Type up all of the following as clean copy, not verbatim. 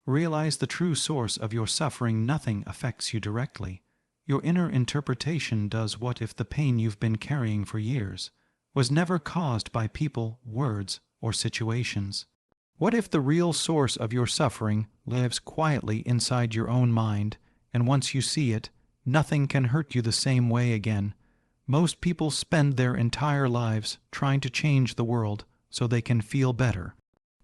Realize the true source of your suffering. Nothing affects you directly. Your inner interpretation does. What if the pain you've been carrying for years was never caused by people, words, or situations? What if the real source of your suffering lives quietly inside your own mind, and once you see it, nothing can hurt you the same way again? Most people spend their entire lives trying to change the world so they can feel better.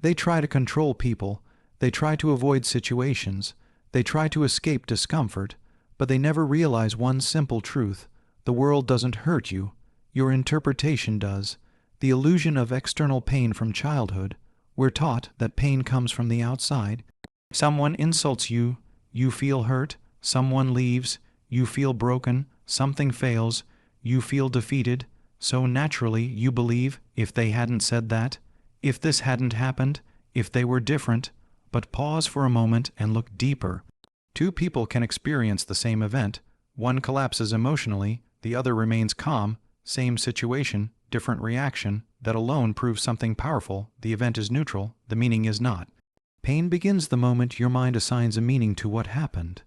They try to control people, they try to avoid situations, they try to escape discomfort, but they never realize one simple truth: the world doesn't hurt you, your interpretation does. The illusion of external pain from childhood. We're taught that pain comes from the outside. Someone insults you, you feel hurt. Someone leaves, you feel broken. Something fails, you feel defeated. So naturally you believe, if they hadn't said that, if this hadn't happened, if they were different. But pause for a moment and look deeper. Two people can experience the same event. One collapses emotionally, the other remains calm. Same situation, different reaction. That alone proves something powerful. The event is neutral, the meaning is not. Pain begins the moment your mind assigns a meaning to what happened.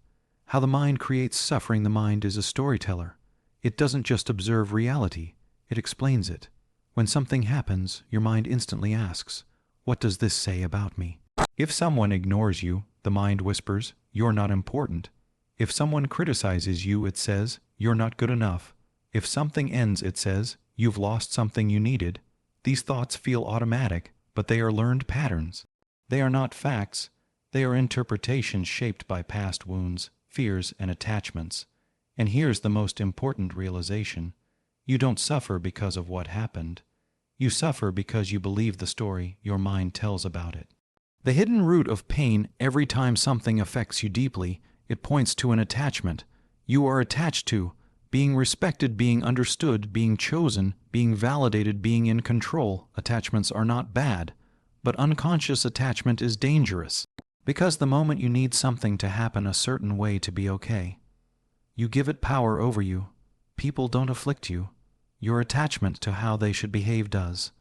How the mind creates suffering. The mind is a storyteller. It doesn't just observe reality, it explains it. When something happens, your mind instantly asks, what does this say about me? If someone ignores you, the mind whispers, you're not important. If someone criticizes you, it says, you're not good enough. If something ends, it says, you've lost something you needed. These thoughts feel automatic, but they are learned patterns. They are not facts. They are interpretations shaped by past wounds, fears, and attachments. And here's the most important realization. You don't suffer because of what happened. You suffer because you believe the story your mind tells about it. The hidden root of pain. Every time something affects you deeply, it points to an attachment. You are attached to being respected, being understood, being chosen, being validated, being in control. Attachments are not bad, but unconscious attachment is dangerous. Because the moment you need something to happen a certain way to be okay, you give it power over you. People don't afflict you. Your attachment to how they should behave does.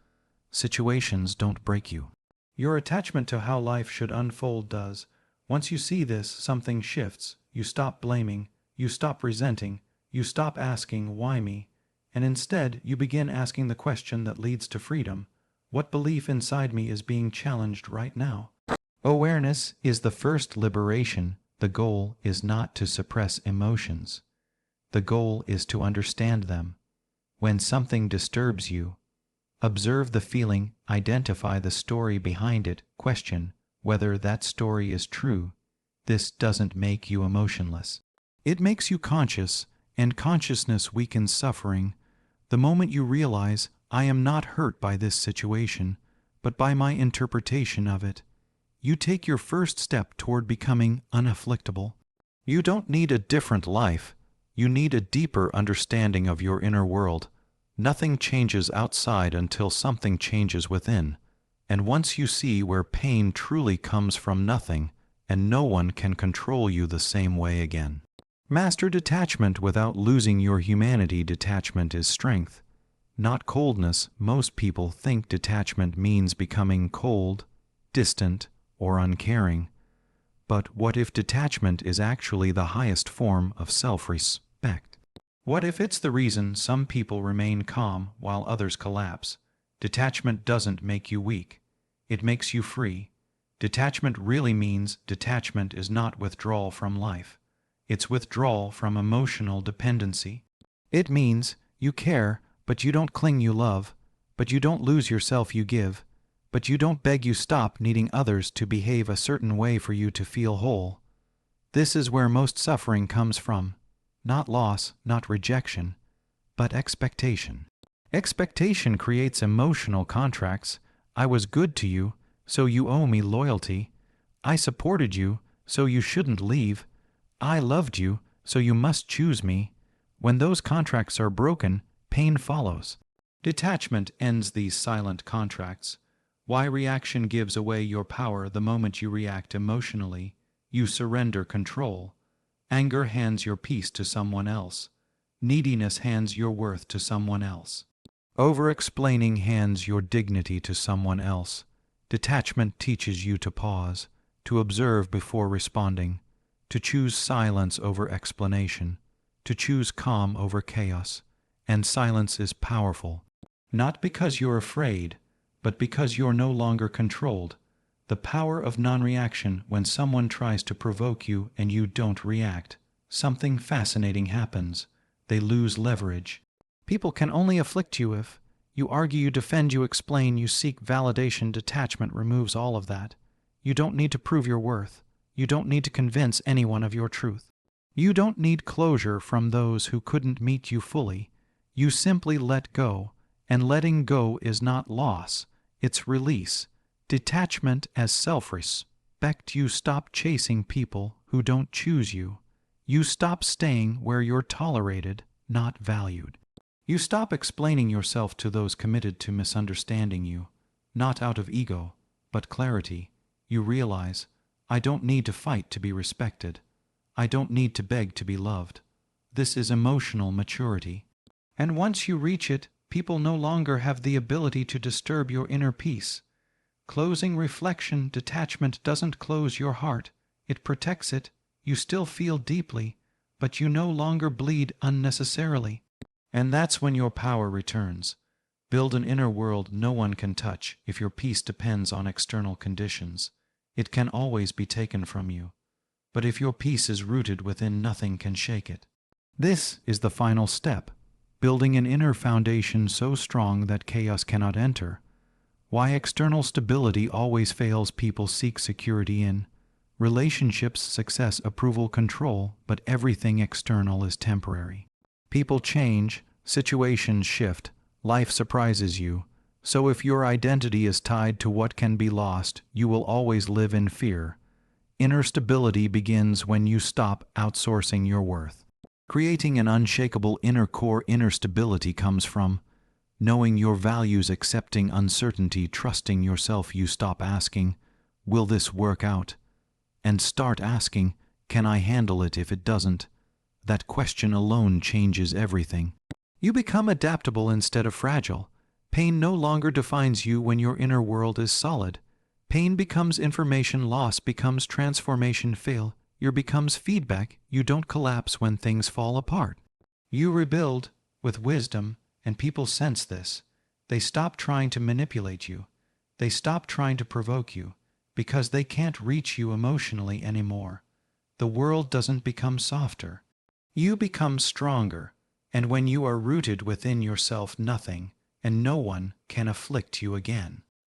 Situations don't break you. Your attachment to how life should unfold does. Once you see this, something shifts. You stop blaming, you stop resenting, you stop asking, why me? And instead, you begin asking the question that leads to freedom. What belief inside me is being challenged right now? Awareness is the first liberation. The goal is not to suppress emotions. The goal is to understand them. When something disturbs you, observe the feeling, identify the story behind it, question whether that story is true. This doesn't make you emotionless. It makes you conscious, and consciousness weakens suffering. The moment you realize, I am not hurt by this situation, but by my interpretation of it, you take your first step toward becoming unafflictable. You don't need a different life. You need a deeper understanding of your inner world. Nothing changes outside until something changes within. And once you see where pain truly comes from nothing, and no one can control you the same way again. Master detachment without losing your humanity. Detachment is strength, not coldness. Most people think detachment means becoming cold, distant, or uncaring. But what if detachment is actually the highest form of self-respect? What if it's the reason some people remain calm while others collapse? Detachment doesn't make you weak. It makes you free. Detachment really means detachment is not withdrawal from life. It's withdrawal from emotional dependency. It means you care, but you don't cling, you love, but you don't lose yourself, you give, but you don't beg, you stop needing others to behave a certain way for you to feel whole. This is where most suffering comes from. Not loss, not rejection, but expectation. Expectation creates emotional contracts. I was good to you, so you owe me loyalty. I supported you, so you shouldn't leave. I loved you, so you must choose me. When those contracts are broken, pain follows. Detachment ends these silent contracts. Why reaction gives away your power. The moment you react emotionally, you surrender control. Anger hands your peace to someone else. Neediness hands your worth to someone else. Over-explaining hands your dignity to someone else. Detachment teaches you to pause, to observe before responding, to choose silence over explanation, to choose calm over chaos. And silence is powerful, not because you're afraid, but because you're no longer controlled. The power of non-reaction. When someone tries to provoke you and you don't react, something fascinating happens. They lose leverage. People can only afflict you if you argue, you defend, you explain, you seek validation. Detachment removes all of that. You don't need to prove your worth. You don't need to convince anyone of your truth. You don't need closure from those who couldn't meet you fully. You simply let go, and letting go is not loss, it's release. Detachment as self-respect. You stop chasing people who don't choose you. You stop staying where you're tolerated, not valued. You stop explaining yourself to those committed to misunderstanding you, not out of ego, but clarity. You realize, I don't need to fight to be respected. I don't need to beg to be loved. This is emotional maturity. And once you reach it, people no longer have the ability to disturb your inner peace. Closing reflection. Detachment doesn't close your heart. It protects it. You still feel deeply, but you no longer bleed unnecessarily. And that's when your power returns. Build an inner world no one can touch. If your peace depends on external conditions, it can always be taken from you. But if your peace is rooted within, nothing can shake it. This is the final step, building an inner foundation so strong that chaos cannot enter. Why external stability always fails. People seek security in relationships, success, approval, control, but everything external is temporary. People change, situations shift, life surprises you. So if your identity is tied to what can be lost, you will always live in fear. Inner stability begins when you stop outsourcing your worth. Creating an unshakable inner core. Inner stability comes from knowing your values, accepting uncertainty, trusting yourself. You stop asking, will this work out? And start asking, can I handle it if it doesn't? That question alone changes everything. You become adaptable instead of fragile. Pain no longer defines you when your inner world is solid. Pain becomes information, loss becomes transformation, failure becomes feedback. You don't collapse when things fall apart. You rebuild with wisdom, and people sense this. They stop trying to manipulate you. They stop trying to provoke you, because they can't reach you emotionally anymore. The world doesn't become softer. You become stronger, and when you are rooted within yourself, nothing and no one can afflict you again.